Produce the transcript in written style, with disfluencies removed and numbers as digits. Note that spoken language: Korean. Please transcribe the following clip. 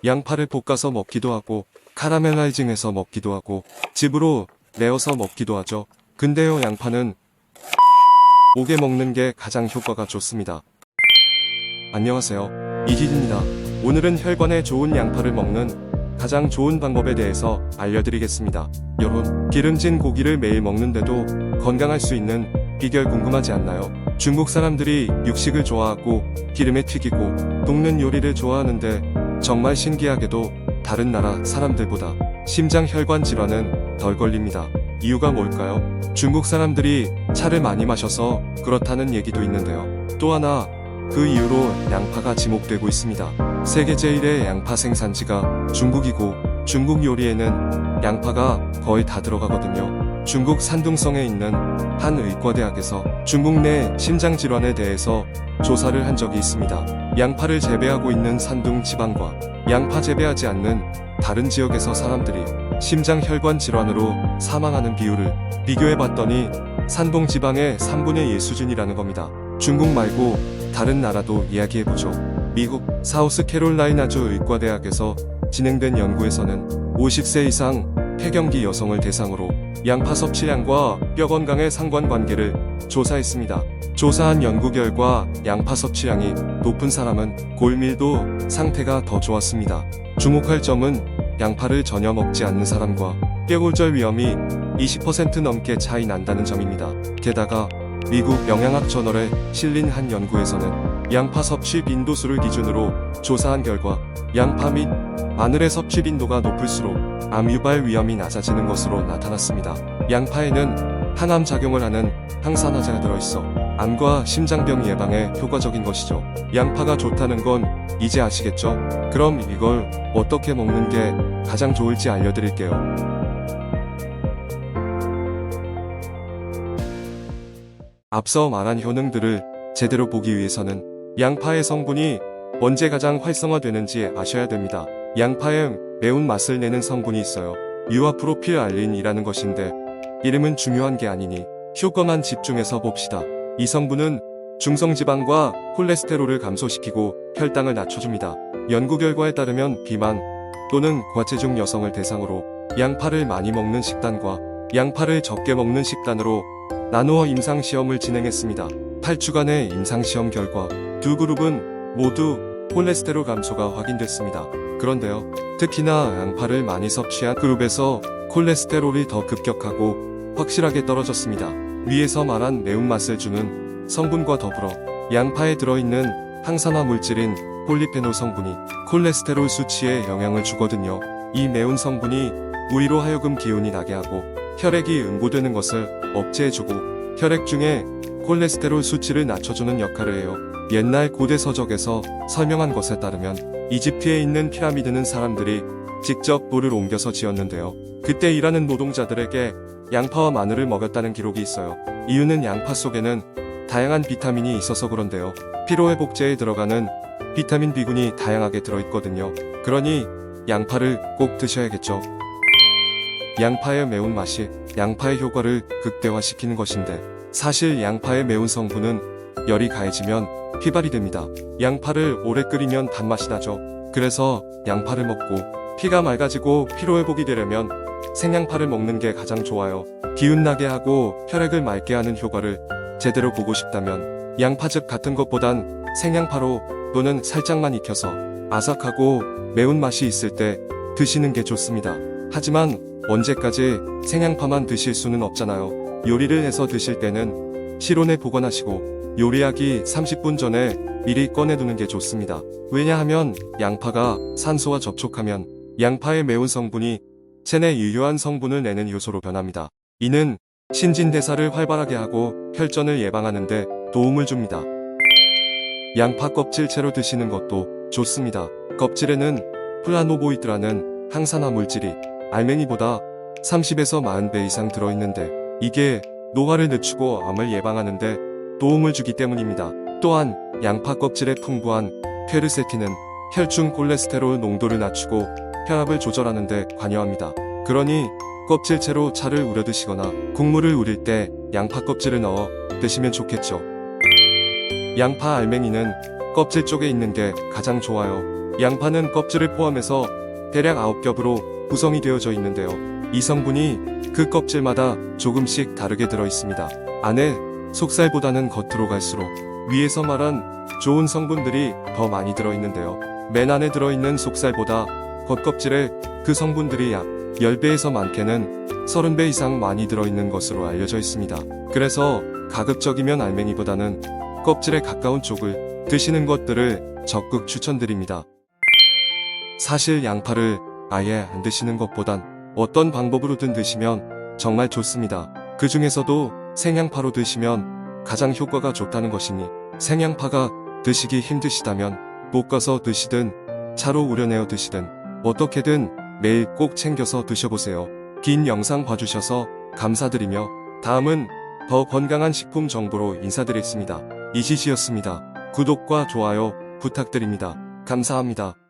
양파를 볶아서 먹기도 하고 카라멜라이징해서 먹기도 하고 즙으로 내어서 먹기도 하죠. 근데요, 양파는 목에 먹는 게 가장 효과가 좋습니다. 안녕하세요, 이길입니다. 오늘은 혈관에 좋은 양파를 먹는 가장 좋은 방법에 대해서 알려드리겠습니다. 여러분, 기름진 고기를 매일 먹는데도 건강할 수 있는 비결 궁금하지 않나요? 중국 사람들이 육식을 좋아하고 기름에 튀기고 볶는 요리를 좋아하는데 정말 신기하게도 다른 나라 사람들보다 심장혈관 질환은 덜 걸립니다. 이유가 뭘까요? 중국 사람들이 차를 많이 마셔서 그렇다는 얘기도 있는데요. 또 하나, 그 이유로 양파가 지목되고 있습니다. 세계 제1의 양파 생산지가 중국이고 중국 요리에는 양파가 거의 다 들어가거든요. 중국 산둥성에 있는 한 의과대학에서 중국 내 심장질환에 대해서 조사를 한 적이 있습니다. 양파를 재배하고 있는 산둥 지방과 양파 재배하지 않는 다른 지역에서 사람들이 심장혈관 질환으로 사망하는 비율을 비교해봤더니 산둥 지방의 3분의 1 수준이라는 겁니다. 중국 말고 다른 나라도 이야기해보죠. 미국 사우스캐롤라이나주 의과대학에서 진행된 연구에서는 50세 이상 폐경기 여성을 대상으로 양파 섭취량과 뼈 건강의 상관관계를 조사했습니다. 조사한 연구 결과 양파 섭취량이 높은 사람은 골밀도 상태가 더 좋았습니다. 주목할 점은 양파를 전혀 먹지 않는 사람과 뼈골절 위험이 20% 넘게 차이 난다는 점입니다. 게다가 미국 영양학 저널에 실린 한 연구에서는 양파 섭취 빈도수를 기준으로 조사한 결과 양파 및 마늘의 섭취 빈도가 높을수록 암 유발 위험이 낮아지는 것으로 나타났습니다. 양파에는 항암 작용을 하는 항산화제가 들어있어 암과 심장병 예방에 효과적인 것이죠. 양파가 좋다는 건 이제 아시겠죠? 그럼 이걸 어떻게 먹는 게 가장 좋을지 알려드릴게요. 앞서 말한 효능들을 제대로 보기 위해서는 양파의 성분이 언제 가장 활성화되는지 아셔야 됩니다. 양파에 매운 맛을 내는 성분이 있어요. 유아프로필알린이라는 것인데 이름은 중요한 게 아니니 효과만 집중해서 봅시다. 이 성분은 중성지방과 콜레스테롤을 감소시키고 혈당을 낮춰줍니다. 연구 결과에 따르면 비만 또는 과체중 여성을 대상으로 양파를 많이 먹는 식단과 양파를 적게 먹는 식단으로 나누어 임상시험을 진행했습니다. 8주간의 임상시험 결과 두 그룹은 모두 콜레스테롤 감소가 확인됐습니다. 그런데요, 특히나 양파를 많이 섭취한 그룹에서 콜레스테롤이 더 급격하고 확실하게 떨어졌습니다. 위에서 말한 매운맛을 주는 성분과 더불어 양파에 들어있는 항산화 물질인 폴리페놀 성분이 콜레스테롤 수치에 영향을 주거든요. 이 매운 성분이 우리로 하여금 기운이 나게 하고 혈액이 응고되는 것을 억제해주고 혈액 중에 콜레스테롤 수치를 낮춰주는 역할을 해요. 옛날 고대 서적에서 설명한 것에 따르면 이집트에 있는 피라미드는 사람들이 직접 돌을 옮겨서 지었는데요. 그때 일하는 노동자들에게 양파와 마늘을 먹였다는 기록이 있어요. 이유는 양파 속에는 다양한 비타민이 있어서 그런데요. 피로회복제에 들어가는 비타민 B군이 다양하게 들어있거든요. 그러니 양파를 꼭 드셔야겠죠. 양파의 매운맛이 양파의 효과를 극대화시키는 것인데 사실 양파의 매운 성분은 열이 가해지면 피발이 됩니다. 양파를 오래 끓이면 단맛이 나죠. 그래서 양파를 먹고 피가 맑아지고 피로회복이 되려면 생양파를 먹는 게 가장 좋아요. 기운나게 하고 혈액을 맑게 하는 효과를 제대로 보고 싶다면 양파즙 같은 것보단 생양파로 또는 살짝만 익혀서 아삭하고 매운맛이 있을 때 드시는 게 좋습니다. 하지만 언제까지 생양파만 드실 수는 없잖아요. 요리를 해서 드실 때는 실온에 보관하시고 요리하기 30분 전에 미리 꺼내두는 게 좋습니다. 왜냐하면 양파가 산소와 접촉하면 양파의 매운 성분이 체내 유효한 성분을 내는 요소로 변합니다. 이는 신진대사를 활발하게 하고 혈전을 예방하는 데 도움을 줍니다. 양파 껍질 채로 드시는 것도 좋습니다. 껍질에는 플라노보이드라는 항산화 물질이 알맹이보다 30에서 40배 이상 들어있는데 이게 노화를 늦추고 암을 예방하는데 도움을 주기 때문입니다. 또한 양파 껍질에 풍부한 퀘르세틴은 혈중 콜레스테롤 농도를 낮추고 혈압을 조절하는 데 관여합니다. 그러니 껍질채로 차를 우려 드시거나 국물을 우릴 때 양파 껍질을 넣어 드시면 좋겠죠. 양파 알맹이는 껍질 쪽에 있는 게 가장 좋아요. 양파는 껍질을 포함해서 대략 9겹으로 구성이 되어져 있는데요. 이 성분이 그 껍질마다 조금씩 다르게 들어 있습니다. 안에 속살보다는 겉으로 갈수록 위에서 말한 좋은 성분들이 더 많이 들어 있는데요. 맨 안에 들어있는 속살보다 겉껍질에 그 성분들이 약 10배에서 많게는 30배 이상 많이 들어있는 것으로 알려져 있습니다. 그래서 가급적이면 알맹이보다는 껍질에 가까운 쪽을 드시는 것들을 적극 추천드립니다. 사실 양파를 아예 안 드시는 것보단 어떤 방법으로든 드시면 정말 좋습니다. 그 중에서도 생양파로 드시면 가장 효과가 좋다는 것이니 생양파가 드시기 힘드시다면 볶아서 드시든 차로 우려내어 드시든 어떻게든 매일 꼭 챙겨서 드셔보세요. 긴 영상 봐주셔서 감사드리며 다음은 더 건강한 식품 정보로 인사드리겠습니다. 이지시였습니다. 구독과 좋아요 부탁드립니다. 감사합니다.